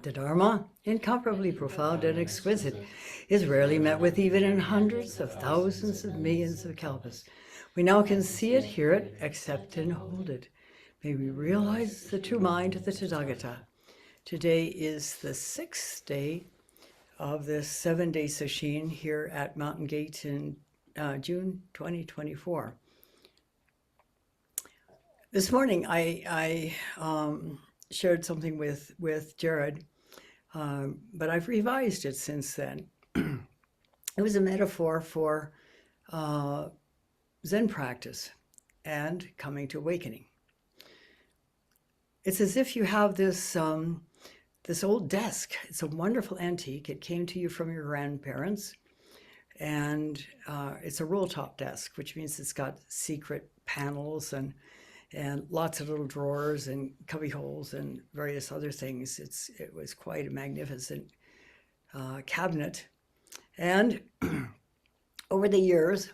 The Dharma, incomparably profound and exquisite, is rarely met with even in hundreds of thousands of millions of kalpas. We now can see it, hear it, accept and hold it. May we realize the true mind of the Tathagata. Today is the 6th day of this 7-day sesshin here at Mountain Gate in June 2024. This morning I shared something with Jared, but I've revised it since then. It was a metaphor for Zen practice and coming to awakening. It's as if you have this this old desk. It's a wonderful antique. It came to you from your grandparents, and it's a roll-top desk, which means it's got secret panels and lots of little drawers and cubby holes and various other things. It was quite a magnificent cabinet. And over the years,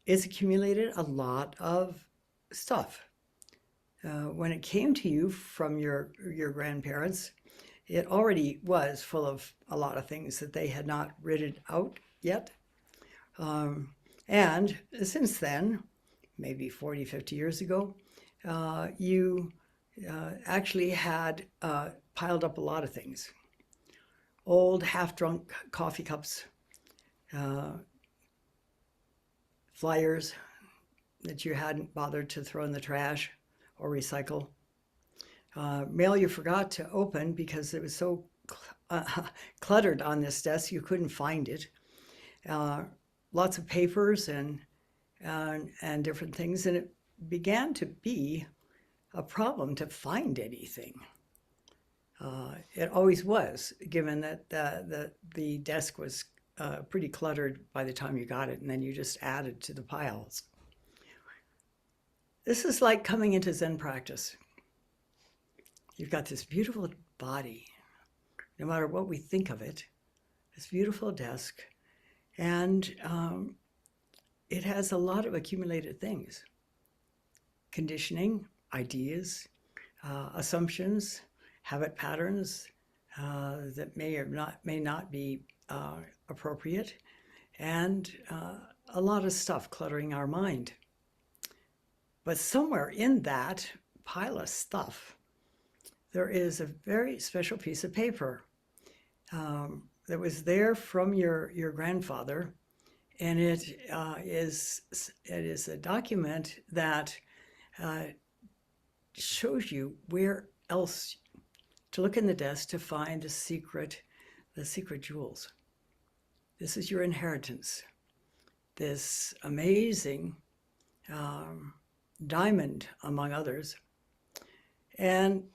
it's accumulated a lot of stuff. When it came to you from your grandparents, it already was full of a lot of things that they had not rid out yet. And since then, maybe 40, 50 years ago, you actually had piled up a lot of things. Old half-drunk coffee cups, flyers that you hadn't bothered to throw in the trash or recycle, mail you forgot to open because it was so cluttered on this desk you couldn't find it, lots of papers and different things, and it began to be a problem to find anything. It always was, given that the desk was pretty cluttered by the time you got it, and then you just added to the piles. This is like coming into Zen practice. You've got this beautiful body, no matter what we think of it, this beautiful desk, and it has a lot of accumulated things. Conditioning, ideas, assumptions, habit patterns that may not be appropriate, and a lot of stuff cluttering our mind. But somewhere in that pile of stuff, there is a very special piece of paper that was there from your grandfather, and it is a document that shows you where else to look in the desk to find the secret jewels. This is your inheritance, this amazing diamond, among others. And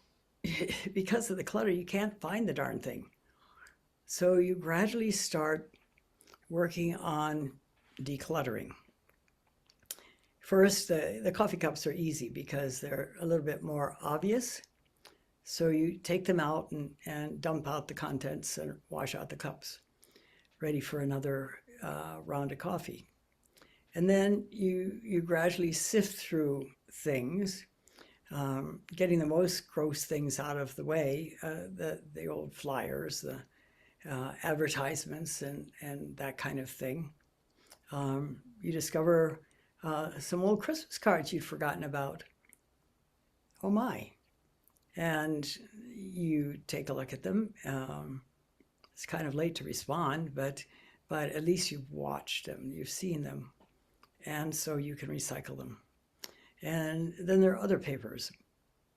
because of the clutter, you can't find the darn thing. So you gradually start working on decluttering. First, the coffee cups are easy because they're a little bit more obvious. So you take them out and dump out the contents and wash out the cups, ready for another round of coffee. And then you gradually sift through things, getting the most gross things out of the way, the old flyers, the advertisements and that kind of thing. You discover some old Christmas cards you'd forgotten about. Oh my. And you take a look at them. It's kind of late to respond, but at least you've watched them, you've seen them, and so you can recycle them. And then there are other papers,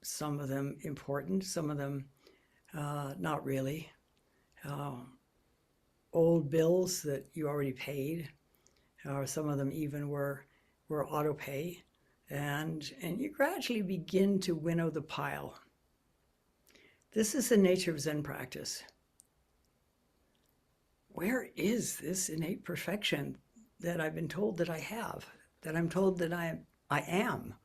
some of them important, some of them not really. Old bills that you already paid, or some of them even were auto pay, and you gradually begin to winnow the pile. This is the nature of Zen practice. Where is this innate perfection that I've been told that I have, that I'm told that I am?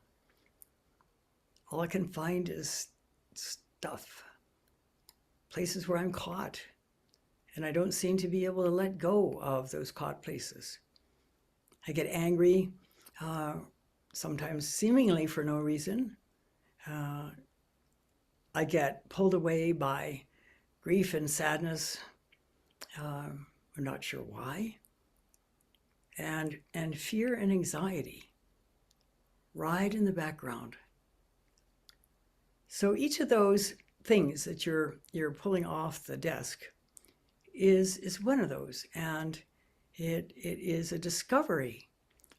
All I can find is stuff, places where I'm caught, and I don't seem to be able to let go of those caught places. I get angry, sometimes seemingly for no reason. I get pulled away by grief and sadness. I'm not sure why. And fear and anxiety ride in the background. So each of those things that you're pulling off the desk is one of those, and it is a discovery,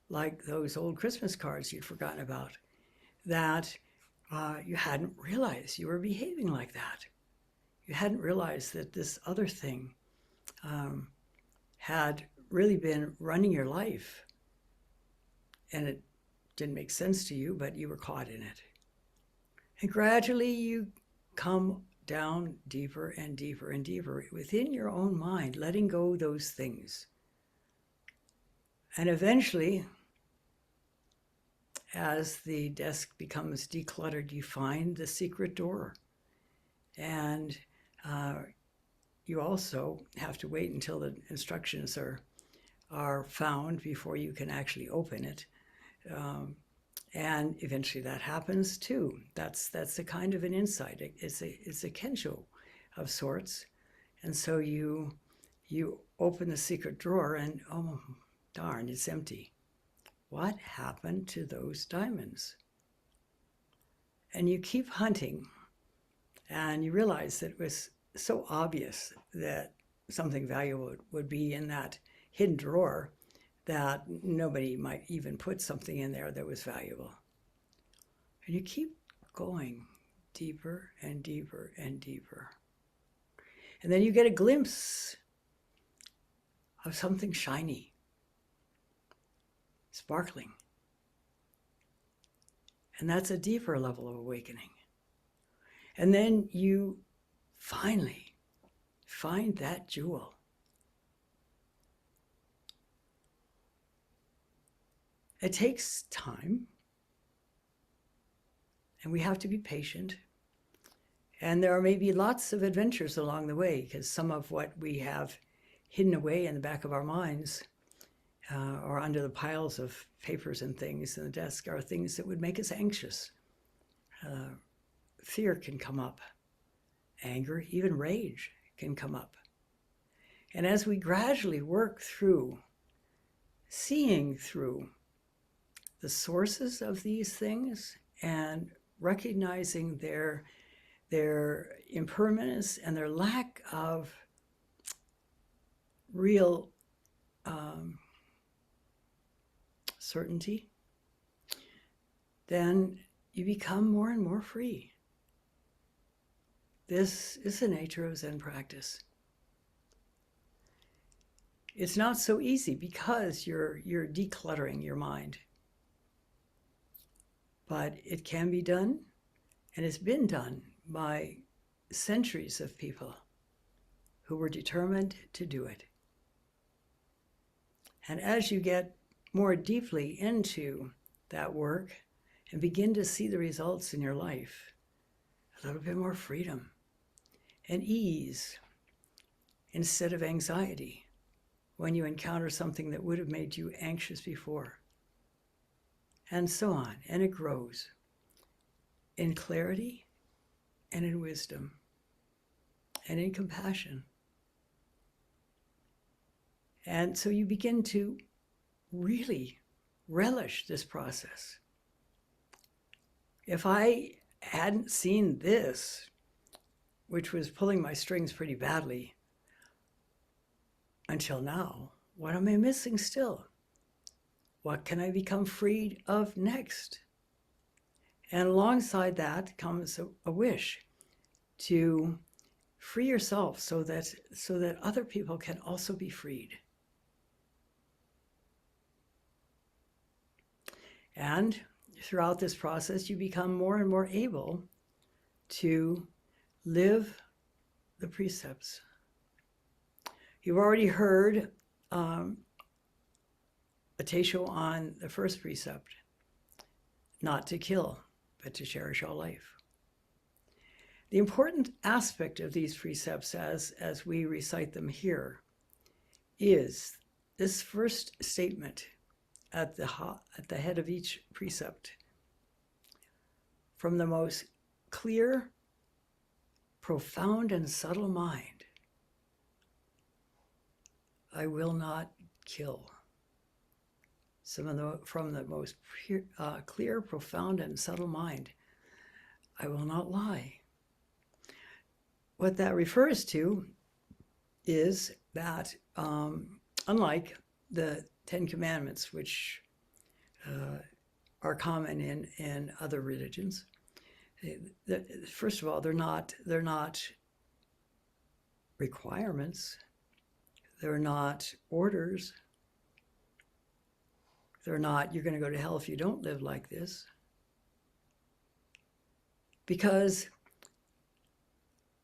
like those old Christmas cards you'd forgotten about, that you hadn't realized you were behaving like that. You hadn't realized that this other thing had really been running your life, and it didn't make sense to you, but you were caught in it. And gradually you come down deeper and deeper and deeper within your own mind, letting go those things. And eventually, as the desk becomes decluttered, you find the secret door. And you also have to wait until the instructions are found before you can actually open it. And eventually that happens too. That's a kind of an insight. It's a kensho of sorts. And so you open the secret drawer and, oh darn, it's empty. What happened to those diamonds? And you keep hunting, and you realize that it was so obvious that something valuable would be in that hidden drawer that nobody might even put something in there that was valuable. And you keep going deeper and deeper and deeper. And then you get a glimpse of something shiny, sparkling. And that's a deeper level of awakening. And then you finally find that jewel. It takes time, and we have to be patient. And there are maybe lots of adventures along the way, because some of what we have hidden away in the back of our minds or under the piles of papers and things in the desk are things that would make us anxious. Fear can come up. Anger, even rage can come up. And as we gradually work through, seeing through the sources of these things and recognizing their impermanence and their lack of real certainty, then you become more and more free. This is the nature of Zen practice. It's not so easy because you're decluttering your mind. But it can be done, and it's been done by centuries of people who were determined to do it. And as you get more deeply into that work and begin to see the results in your life, a little bit more freedom and ease instead of anxiety when you encounter something that would have made you anxious before. And so on, and it grows in clarity and in wisdom and in compassion. And so you begin to really relish this process. If I hadn't seen this, which was pulling my strings pretty badly until now, what am I missing still? What can I become freed of next? And alongside that comes a wish to free yourself so that other people can also be freed. And throughout this process, you become more and more able to live the precepts. You've already heard a teisho on the first precept, not to kill, but to cherish all life. The important aspect of these precepts as we recite them here is this first statement at the head of each precept. From the most clear profound and subtle mind. I will not kill. From the most clear, profound, and subtle mind. I will not lie. What that refers to is that, unlike the Ten Commandments, which are common in other religions, first of all, they're not requirements. They're not orders. They're not, you're going to go to hell if you don't live like this. Because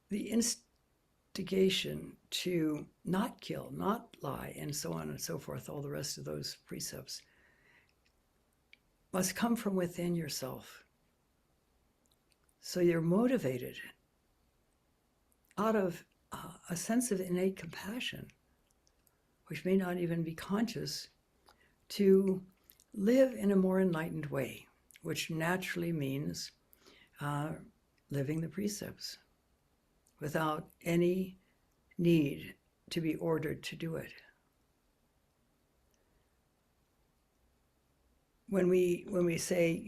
the instigation to not kill, not lie, and so on and so forth, all the rest of those precepts, must come from within yourself. So you're motivated out of a sense of innate compassion, which may not even be conscious, to live in a more enlightened way, which naturally means living the precepts without any need to be ordered to do it. When we say,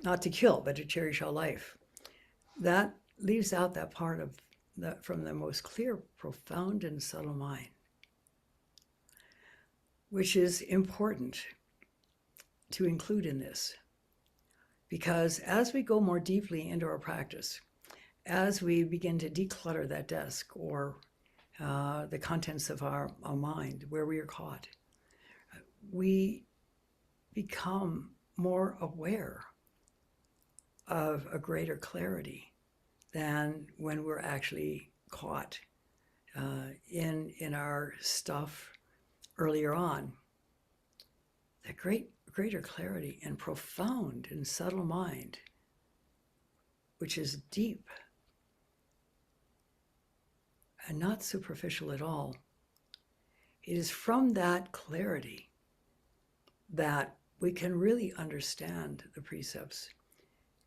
not to kill, but to cherish our life, that leaves out that part of from the most clear, profound, and subtle mind, which is important to include in this. Because as we go more deeply into our practice, as we begin to declutter that desk or the contents of our mind where we are caught, we become more aware of a greater clarity than when we're actually caught in our stuff earlier on. That greater clarity and profound and subtle mind, which is deep and not superficial at all. It is from that clarity that we can really understand the precepts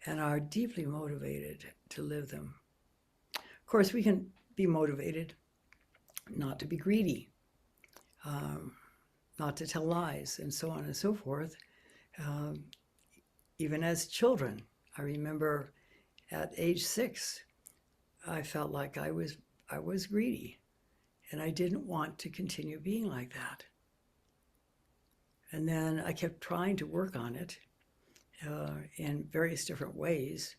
and are deeply motivated to live them. Of course, we can be motivated not to be greedy, not to tell lies, and so on and so forth. Even as children, I remember at age 6, I felt like I was greedy, and I didn't want to continue being like that. And then I kept trying to work on it in various different ways.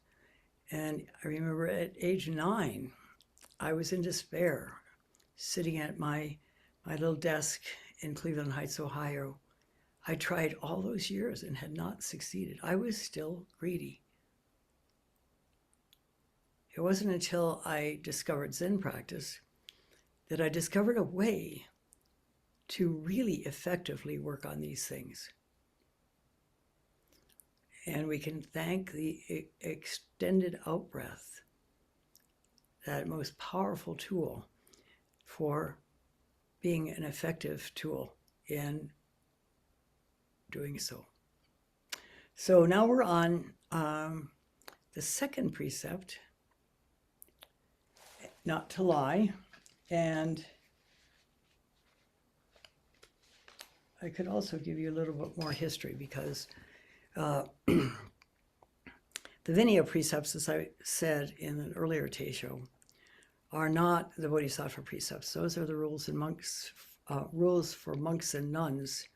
And I remember at age 9, I was in despair, sitting at my little desk in Cleveland Heights, Ohio. I tried all those years and had not succeeded. I was still greedy. It wasn't until I discovered Zen practice that I discovered a way to really effectively work on these things. And we can thank the extended out-breath, that most powerful tool for being an effective tool in doing so. So now we're on the second precept, not to lie. And I could also give you a little bit more history, because the Vinaya precepts, as I said in an earlier Teisho, are not the Bodhisattva precepts. Those are the rules for monks and nuns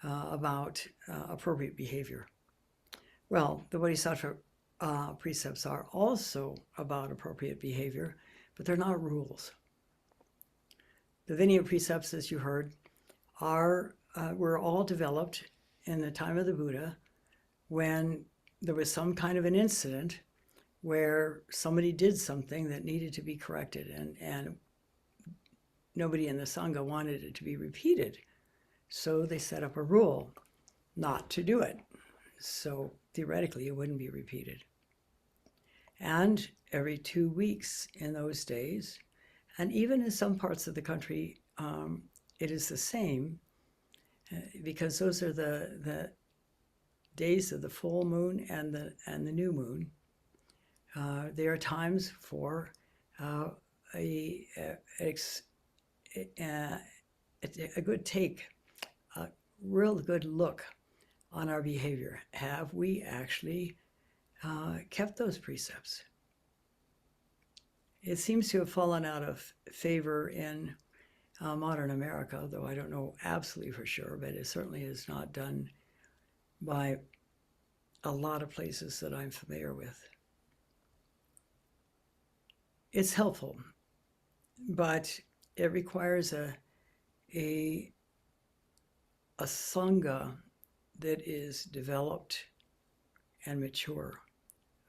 about appropriate behavior. Well, the Bodhisattva precepts are also about appropriate behavior, but they're not rules. The Vinaya precepts, as you heard, were all developed in the time of the Buddha, when there was some kind of an incident where somebody did something that needed to be corrected, and nobody in the Sangha wanted it to be repeated. So they set up a rule not to do it. So theoretically, it wouldn't be repeated. And every 2 weeks in those days, and even in some parts of the country, it is the same, because those are the days of the full moon and the new moon. There are times for a, a good take, a real good look on our behavior. Have we actually kept those precepts? It seems to have fallen out of favor in modern America, though I don't know absolutely for sure, but it certainly is not done by a lot of places that I'm familiar with. It's helpful, but it requires a sangha that is developed and mature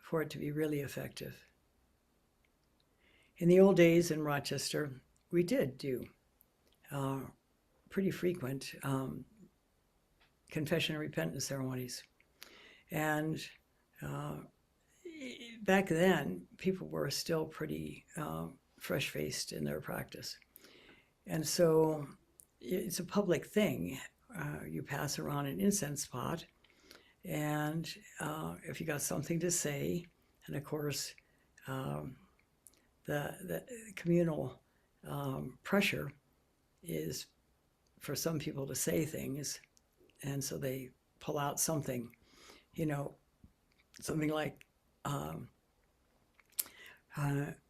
for it to be really effective. In the old days in Rochester, we did do pretty frequent confession and repentance ceremonies. And back then, people were still pretty fresh-faced in their practice. And so it's a public thing. You pass around an incense pot, and if you got something to say, and of course, the communal pressure is for some people to say things, and so they pull out something, something like,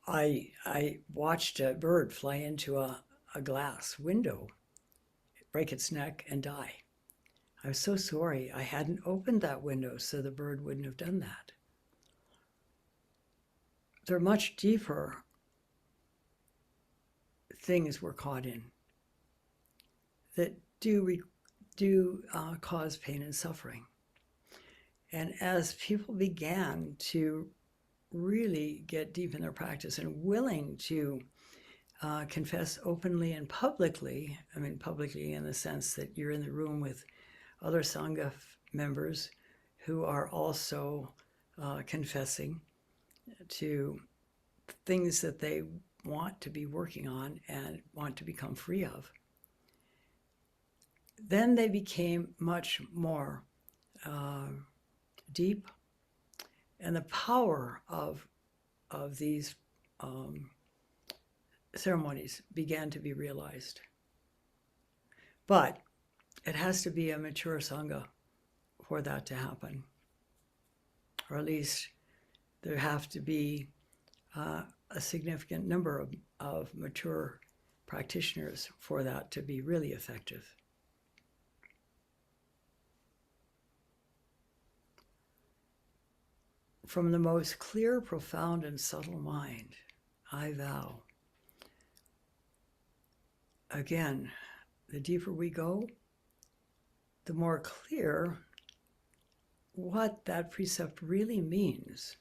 I watched a bird fly into a glass window, break its neck, and die. I was so sorry I hadn't opened that window so the bird wouldn't have done that. There are much deeper things we're caught in that do cause pain and suffering. And as people began to really get deep in their practice and willing to confess openly and publicly, I mean publicly in the sense that you're in the room with other Sangha members who are also confessing to things that they want to be working on and want to become free of. Then they became much more deep, and the power of these ceremonies began to be realized. But it has to be a mature Sangha for that to happen. Or at least there have to be a significant number of mature practitioners for that to be really effective. From the most clear, profound, and subtle mind, I vow. Again, the deeper we go, the more clear what that precept really means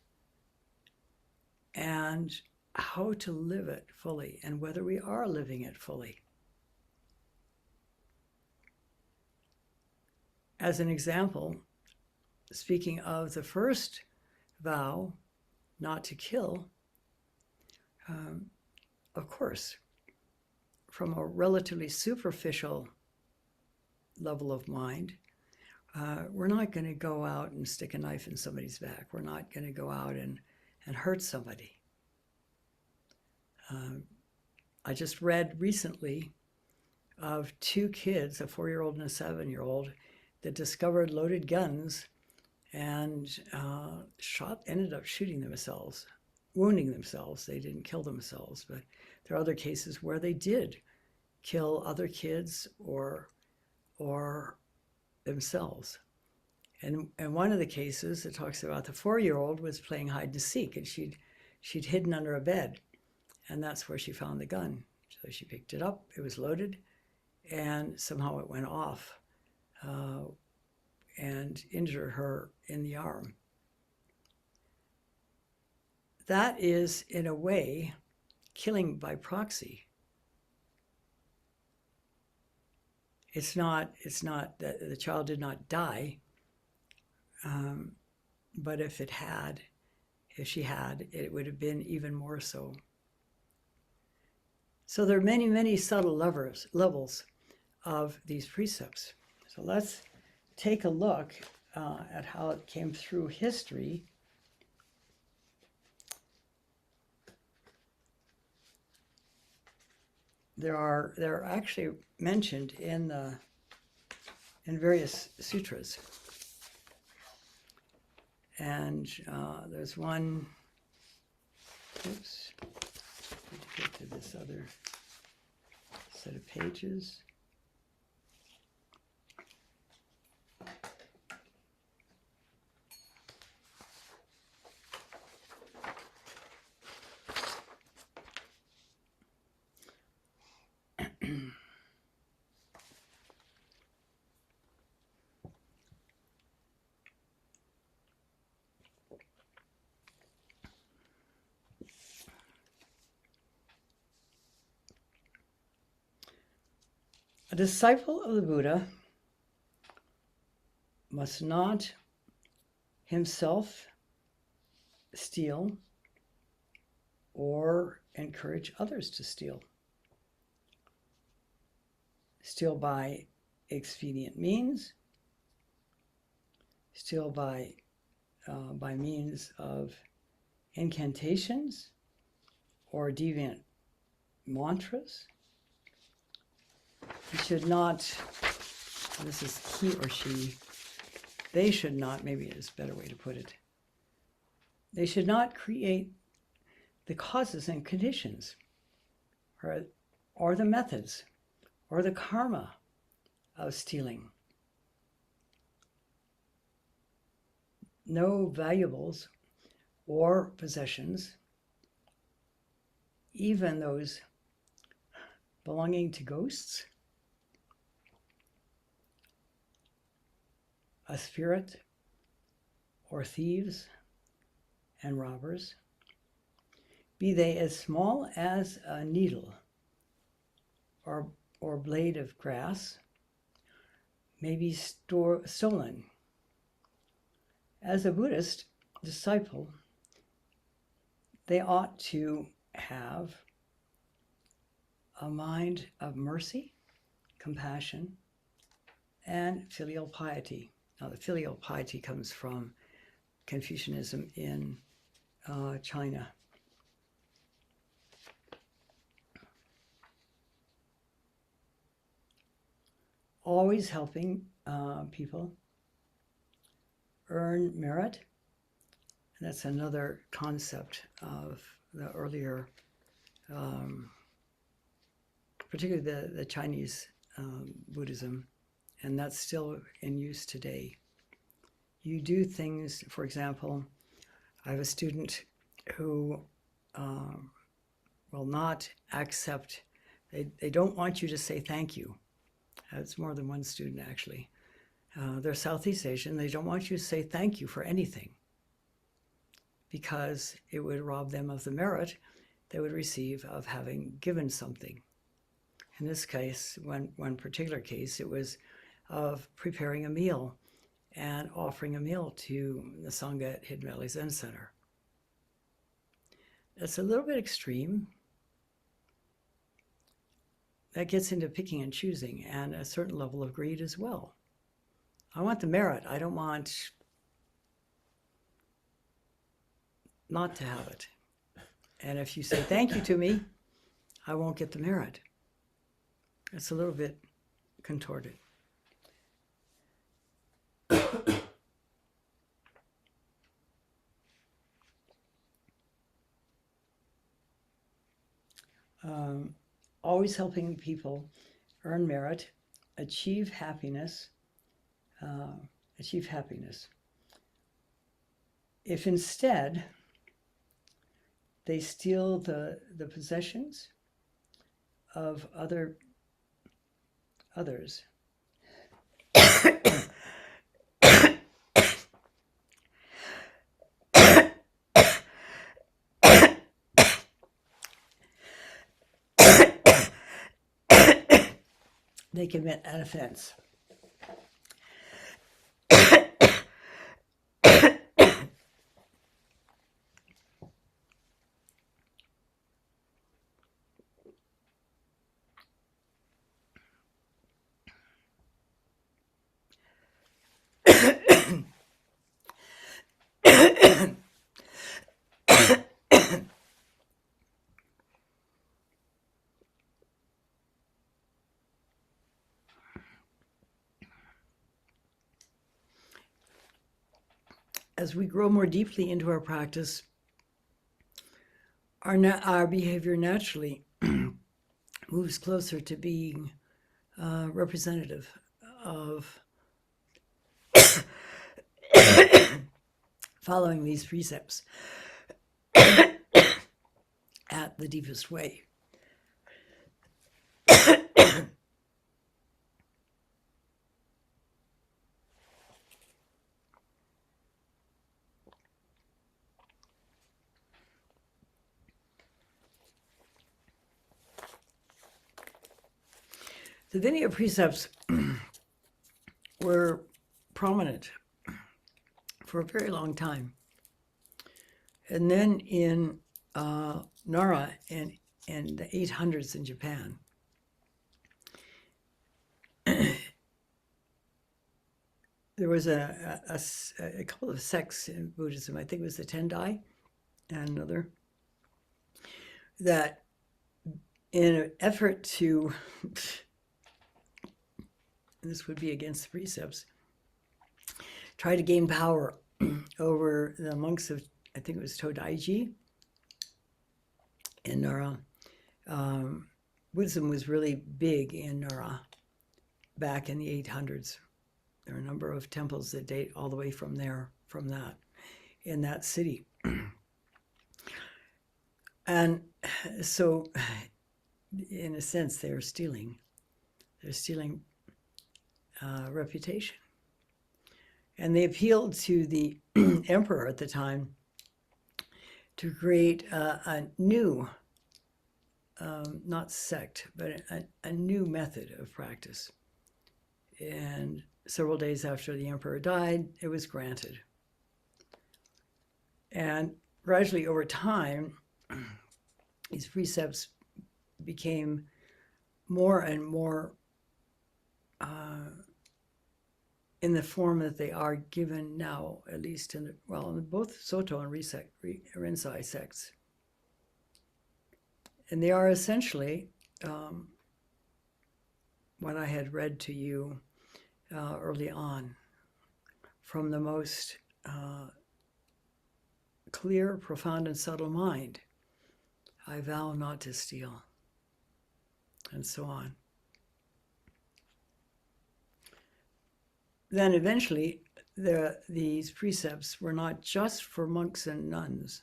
and how to live it fully and whether we are living it fully. As an example, speaking of the first vow, not to kill, of course, from a relatively superficial level of mind, we're not going to go out and stick a knife in somebody's back. We're not going to go out and hurt somebody. I just read recently of two kids, a 4-year-old and a 7-year-old, that discovered loaded guns and ended up shooting themselves, wounding themselves. They didn't kill themselves, but there are other cases where they did kill other kids or themselves. And one of the cases, it talks about the 4-year-old was playing hide and seek, and she'd hidden under a bed, and that's where she found the gun. So she picked it up, it was loaded, and somehow it went off and injured her in the arm. That is, in a way, killing by proxy. It's not that the child did not die, but if she had, it would have been even more so. So there are many, many subtle levels of these precepts. So let's take a look at how it came through history. they're actually mentioned in various sutras. And there's one, oops, need to get to this other set of pages. A disciple of the Buddha must not himself steal or encourage others to steal. Steal by expedient means, steal by means of incantations or deviant mantras. He should not, this is he or she, they should not, maybe it's a better way to put it, they should not create the causes and conditions or the methods or the karma of stealing. No valuables or possessions, even those belonging to ghosts, a spirit, or thieves and robbers, be they as small as a needle or blade of grass, may be stolen. As a Buddhist disciple, they ought to have a mind of mercy, compassion, and filial piety. Now, the filial piety comes from Confucianism in China. Always helping people earn merit. And that's another concept of the earlier, particularly the Chinese Buddhism, and that's still in use today. You do things, for example, I have a student who will not accept, they don't want you to say thank you. It's more than one student, actually. They're Southeast Asian. They don't want you to say thank you for anything because it would rob them of the merit they would receive of having given something. In this case, one particular case, it was of preparing a meal and offering a meal to the Sangha at Hidden Valley Zen Center. It's a little bit extreme. That gets into picking and choosing and a certain level of greed as well. I want the merit. I don't want not to have it. And if you say thank you to me, I won't get the merit. It's a little bit contorted. Always helping people earn merit, achieve happiness. If instead they steal the possessions of others, they commit an offense. as we grow more deeply into our practice, our behavior naturally moves closer to being representative of following these precepts at the deepest way. The Vinaya precepts were prominent for a very long time. And then in Nara in the 800s in Japan, there was a couple of sects in Buddhism. I think it was the Tendai and another, that in an effort to, this would be against the precepts, try to gain power over the monks of, I think it was Todaiji in Nara. Buddhism was really big in Nara back in the 800s. There are a number of temples that date all the way from there, from that, in that city. And so, in a sense, they're stealing reputation. And they appealed to the emperor at the time to create a new, not sect, but a new method of practice. And several days after the emperor died, it was granted. And gradually over time, these precepts became more and more in the form that they are given now, at least in both Soto and Rinzai sects. And they are essentially what I had read to you early on, from the most clear, profound, and subtle mind. I vow not to steal, and so on. Then eventually, these precepts were not just for monks and nuns.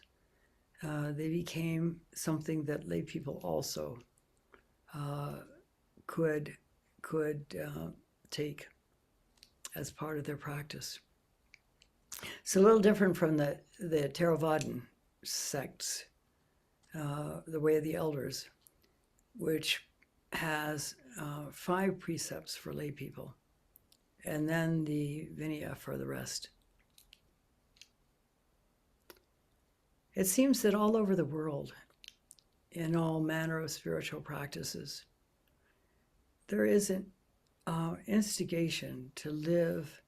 They became something that lay people also could take as part of their practice. It's a little different from the Theravadan sects, the Way of the Elders, which has 5 precepts for lay people, and then the Vinaya for the rest. It seems that all over the world, in all manner of spiritual practices, there is an instigation to live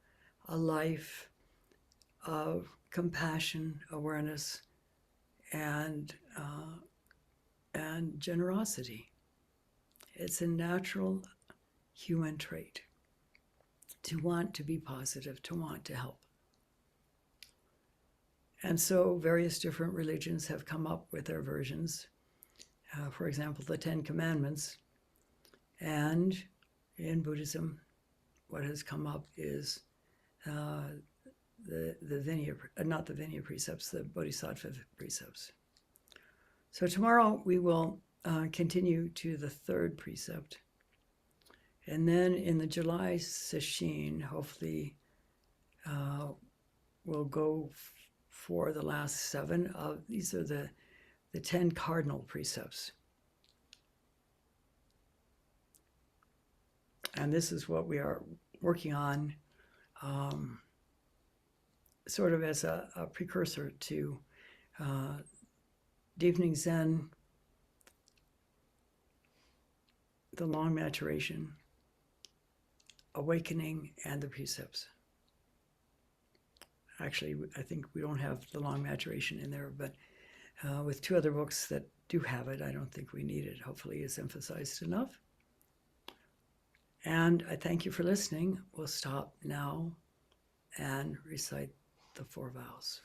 a life of compassion, awareness, and generosity. It's a natural human trait to want to be positive, to want to help. And so various different religions have come up with their versions. For example, the 10 Commandments. And in Buddhism, what has come up is the Vinaya, not the Vinaya precepts, the Bodhisattva precepts. So tomorrow we will continue to the 3rd precept. And then in the July session, hopefully we'll go for the last 7 of, these are the 10 cardinal precepts. And this is what we are working on, sort of as a precursor to deepening Zen, the long maturation, awakening, and the precepts. Actually, I think we don't have the long maturation in there, but with 2 other books that do have it, I don't think we need it. Hopefully it's emphasized enough. And I thank you for listening. We'll stop now and recite the four vows.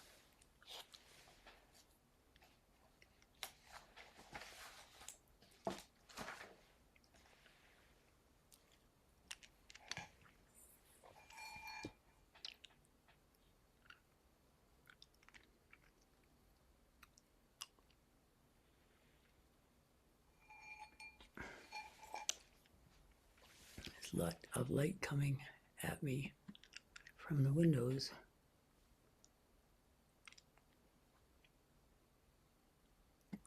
There's a lot of light coming at me from the windows.